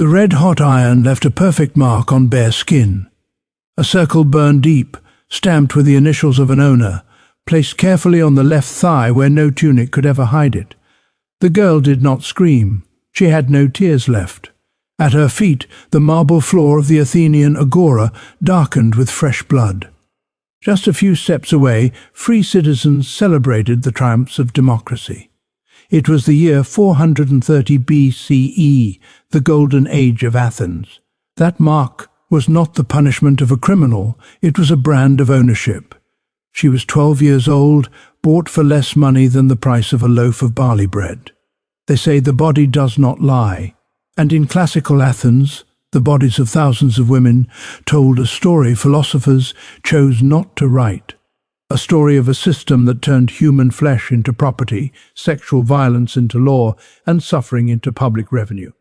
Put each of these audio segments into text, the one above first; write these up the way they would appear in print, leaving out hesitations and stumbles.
The red-hot iron left a perfect mark on bare skin. A circle burned deep, stamped with the initials of an owner, placed carefully on the left thigh where no tunic could ever hide it. The girl did not scream. She had no tears left. At her feet, the marble floor of the Athenian agora darkened with fresh blood. Just a few steps away, free citizens celebrated the triumphs of democracy. It was the year 430 BCE, the golden age of Athens. That mark was not the punishment of a criminal, it was a brand of ownership. She was 12 years old, bought for less money than the price of a loaf of barley bread. They say the body does not lie, and in classical Athens, the bodies of thousands of women told a story philosophers chose not to write. A story of a system that turned human flesh into property, sexual violence into law, and suffering into public revenue.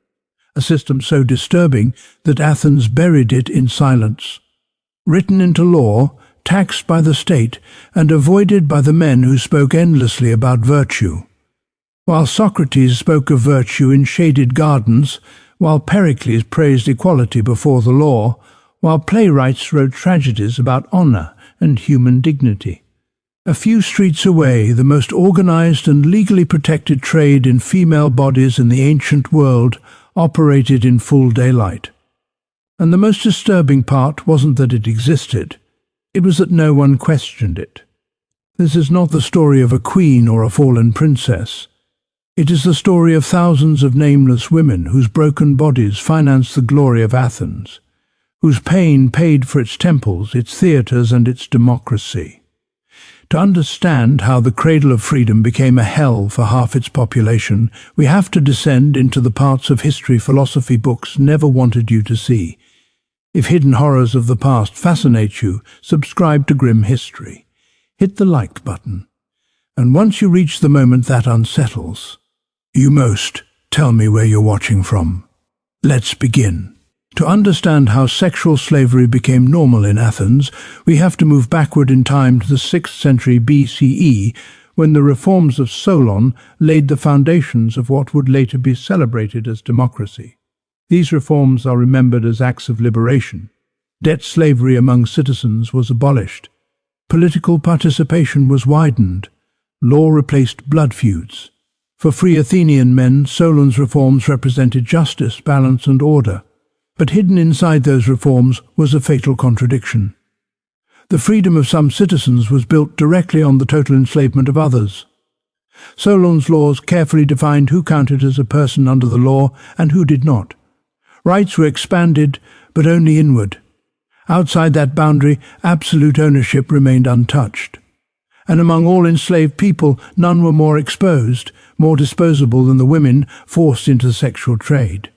A system so disturbing that Athens buried it in silence. Written into law, taxed by the state, and avoided by the men who spoke endlessly about virtue. While Socrates spoke of virtue in shaded gardens, while Pericles praised equality before the law, while playwrights wrote tragedies about honor and human dignity. A few streets away, the most organized and legally protected trade in female bodies in the ancient world operated in full daylight. And the most disturbing part wasn't that it existed, it was that no one questioned it. This is not the story of a queen or a fallen princess. It is the story of thousands of nameless women whose broken bodies financed the glory of Athens, whose pain paid for its temples, its theatres, and its democracy. To understand how the cradle of freedom became a hell for half its population, we have to descend into the parts of history philosophy books never wanted you to see. If hidden horrors of the past fascinate you, subscribe to Grim History. Hit the like button. And once you reach the moment that unsettles you most, tell me where you're watching from. Let's begin. To understand how sexual slavery became normal in Athens, we have to move backward in time to the 6th century BCE, when the reforms of Solon laid the foundations of what would later be celebrated as democracy. These reforms are remembered as acts of liberation. Debt slavery among citizens was abolished. Political participation was widened. Law replaced blood feuds. For free Athenian men, Solon's reforms represented justice, balance, and order. But hidden inside those reforms was a fatal contradiction. The freedom of some citizens was built directly on the total enslavement of others. Solon's laws carefully defined who counted as a person under the law and who did not. Rights were expanded, but only inward. Outside that boundary, absolute ownership remained untouched. And among all enslaved people, none were more exposed, more disposable than the women forced into the sexual trade.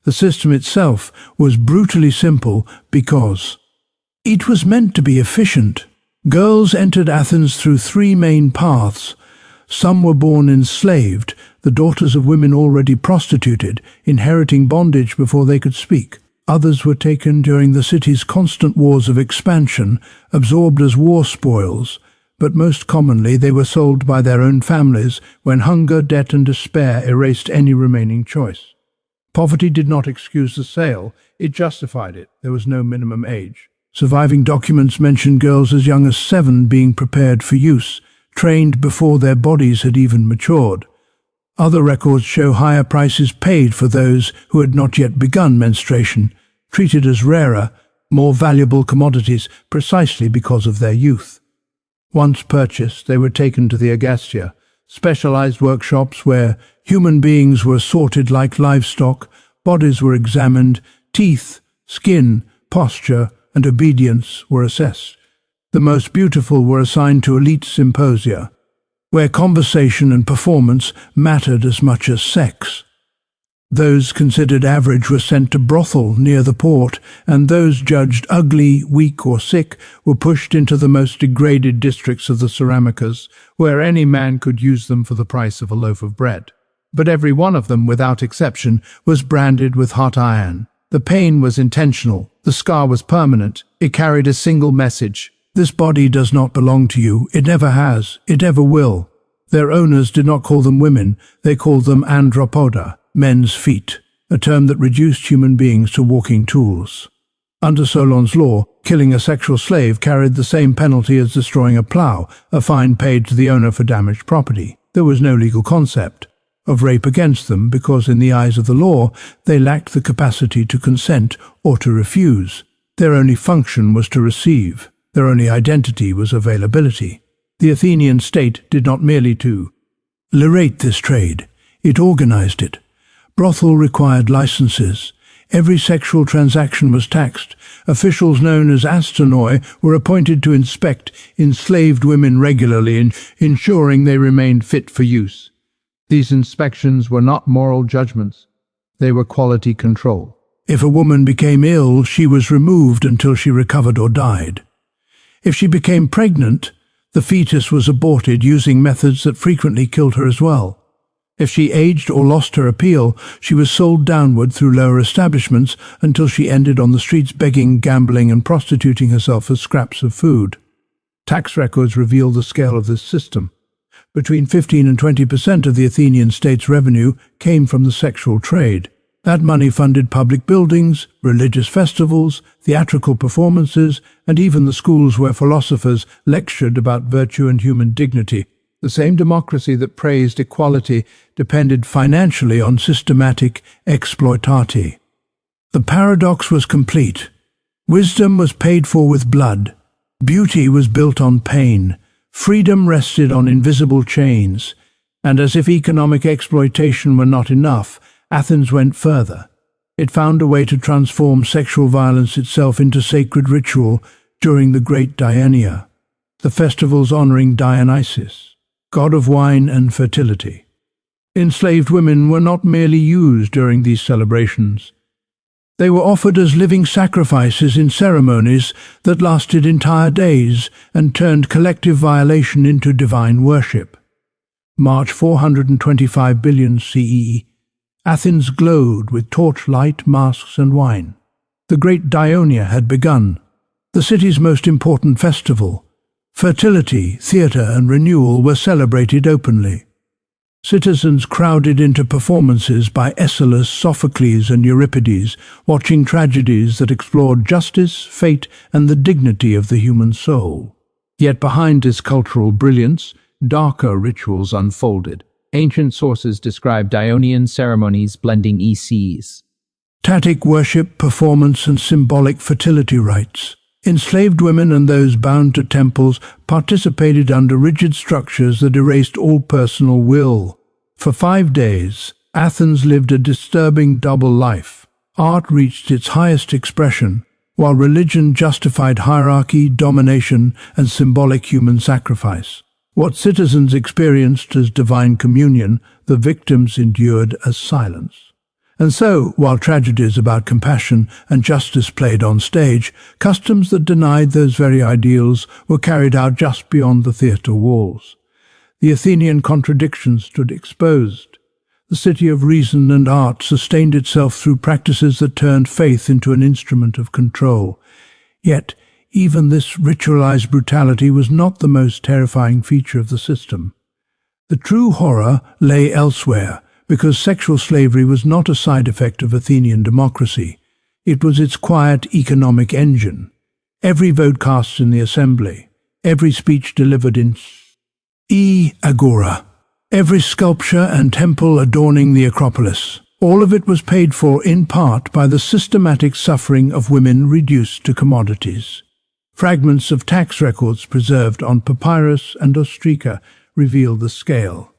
The system itself was brutally simple because it was meant to be efficient. Girls entered Athens through 3 main paths. Some were born enslaved, the daughters of women already prostituted, inheriting bondage before they could speak. Others were taken during the city's constant wars of expansion, absorbed as war spoils, but most commonly they were sold by their own families when hunger, debt, and despair erased any remaining choice. Poverty did not excuse the sale, it justified it. There was no minimum age. Surviving documents mention girls as young as 7 being prepared for use, trained before their bodies had even matured. Other records show higher prices paid for those who had not yet begun menstruation, treated as rarer, more valuable commodities precisely because of their youth. Once purchased, they were taken to the agastia, specialized workshops where human beings were sorted like livestock, bodies were examined, teeth, skin, posture, and obedience were assessed. The most beautiful were assigned to elite symposia, where conversation and performance mattered as much as sex. Those considered average were sent to brothel near the port, and those judged ugly, weak, or sick were pushed into the most degraded districts of the Ceramicas, where any man could use them for the price of a loaf of bread. But every one of them, without exception, was branded with hot iron. The pain was intentional, the scar was permanent, it carried a single message. This body does not belong to you, it never has, it never will. Their owners did not call them women, they called them andropoda, men's feet. a term that reduced human beings to walking tools. Under Solon's law, killing a sexual slave carried the same penalty as destroying a plough, a fine paid to the owner for damaged property. There was no legal concept of rape against them because, in the eyes of the law, they lacked the capacity to consent or to refuse. Their only function was to receive. Their only identity was availability. The Athenian state did not merely to liberate this trade, it organized it. Brothel required licenses. Every sexual transaction was taxed. Officials known as astanoi were appointed to inspect enslaved women regularly, ensuring they remained fit for use. These inspections were not moral judgments. They were quality control. If a woman became ill, she was removed until she recovered or died. If she became pregnant, the fetus was aborted using methods that frequently killed her as well. If she aged or lost her appeal, she was sold downward through lower establishments until she ended on the streets begging, gambling, and prostituting herself for scraps of food. Tax records reveal the scale of this system. Between 15 and 20% of the Athenian state's revenue came from the sexual trade. That money funded public buildings, religious festivals, theatrical performances, and even the schools where philosophers lectured about virtue and human dignity. The same democracy that praised equality depended financially on systematic exploitati. The paradox was complete. Wisdom was paid for with blood. Beauty was built on pain. Freedom rested on invisible chains. And as if economic exploitation were not enough, Athens went further. It found a way to transform sexual violence itself into sacred ritual during the Great Diania, the festivals honoring Dionysus, god of wine and fertility. Enslaved women were not merely used during these celebrations. They were offered as living sacrifices in ceremonies that lasted entire days and turned collective violation into divine worship. March 425 billion CE. Athens glowed with torchlight, masks, and wine. The Great Diania had begun, the city's most important festival. Fertility, theatre, and renewal were celebrated openly. Citizens crowded into performances by Aeschylus, Sophocles, and Euripides, watching tragedies that explored justice, fate, and the dignity of the human soul. Yet behind this cultural brilliance, darker rituals unfolded. Ancient sources describe Ionian ceremonies blending ECs. Tatic worship, performance, and symbolic fertility rites. Enslaved women and those bound to temples participated under rigid structures that erased all personal will. For 5 days, Athens lived a disturbing double life. Art reached its highest expression, while religion justified hierarchy, domination, and symbolic human sacrifice. What citizens experienced as divine communion, the victims endured as silence. And so, while tragedies about compassion and justice played on stage, customs that denied those very ideals were carried out just beyond the theatre walls. The Athenian contradiction stood exposed. The city of reason and art sustained itself through practices that turned faith into an instrument of control. Yet, even this ritualized brutality was not the most terrifying feature of the system. The true horror lay elsewhere, because sexual slavery was not a side effect of Athenian democracy. It was its quiet economic engine. Every vote cast in the assembly, every speech delivered in agora, every sculpture and temple adorning the Acropolis, all of it was paid for in part by the systematic suffering of women reduced to commodities. Fragments of tax records preserved on papyrus and ostraca reveal the scale.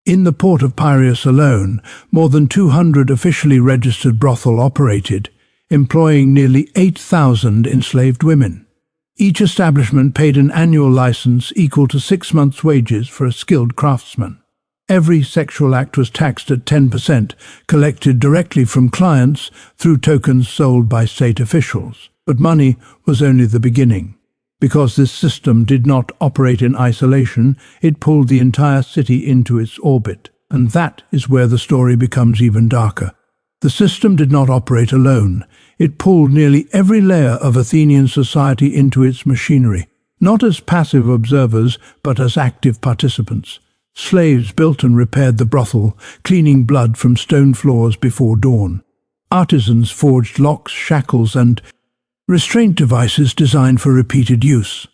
In the port of Piraeus alone, more than 200 officially registered brothels operated, employing nearly 8,000 enslaved women. Each establishment paid an annual license equal to 6 months' wages for a skilled craftsman. Every sexual act was taxed at 10%, collected directly from clients through tokens sold by state officials. But money was only the beginning. Because this system did not operate in isolation, it pulled the entire city into its orbit. And that is where the story becomes even darker. The system did not operate alone. It pulled nearly every layer of Athenian society into its machinery, not as passive observers, but as active participants. Slaves built and repaired the brothel, cleaning blood from stone floors before dawn. Artisans forged locks, shackles, and restraint devices designed for repeated use.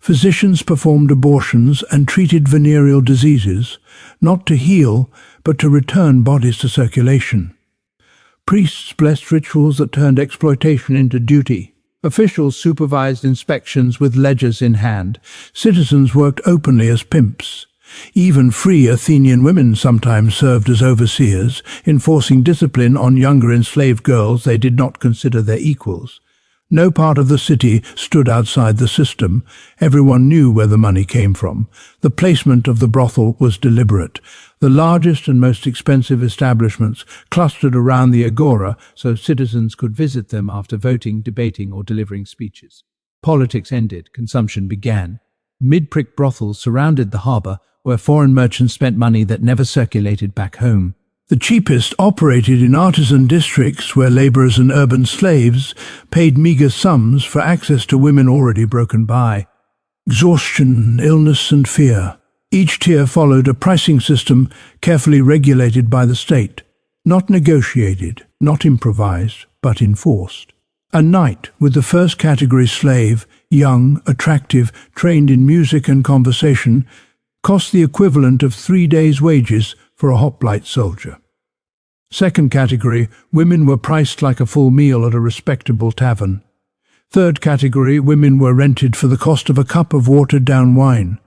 Physicians performed abortions and treated venereal diseases, not to heal, but to return bodies to circulation. Priests blessed rituals that turned exploitation into duty. Officials supervised inspections with ledgers in hand. Citizens worked openly as pimps. Even free Athenian women sometimes served as overseers, enforcing discipline on younger enslaved girls they did not consider their equals. No part of the city stood outside the system. Everyone knew where the money came from. The placement of the brothel was deliberate. The largest and most expensive establishments clustered around the agora so citizens could visit them after voting, debating, or delivering speeches. Politics ended, consumption began. Mid-prick brothels surrounded the harbour, where foreign merchants spent money that never circulated back home. The cheapest operated in artisan districts where labourers and urban slaves paid meagre sums for access to women already broken by. Exhaustion, illness and fear. Each tier followed a pricing system carefully regulated by the state. Not negotiated, not improvised, but enforced. A night with the first category slave, young, attractive, trained in music and conversation, cost the equivalent of 3 days' wages for a hoplite soldier. Second category, women were priced like a full meal at a respectable tavern. Third category, women were rented for the cost of a cup of watered-down wine.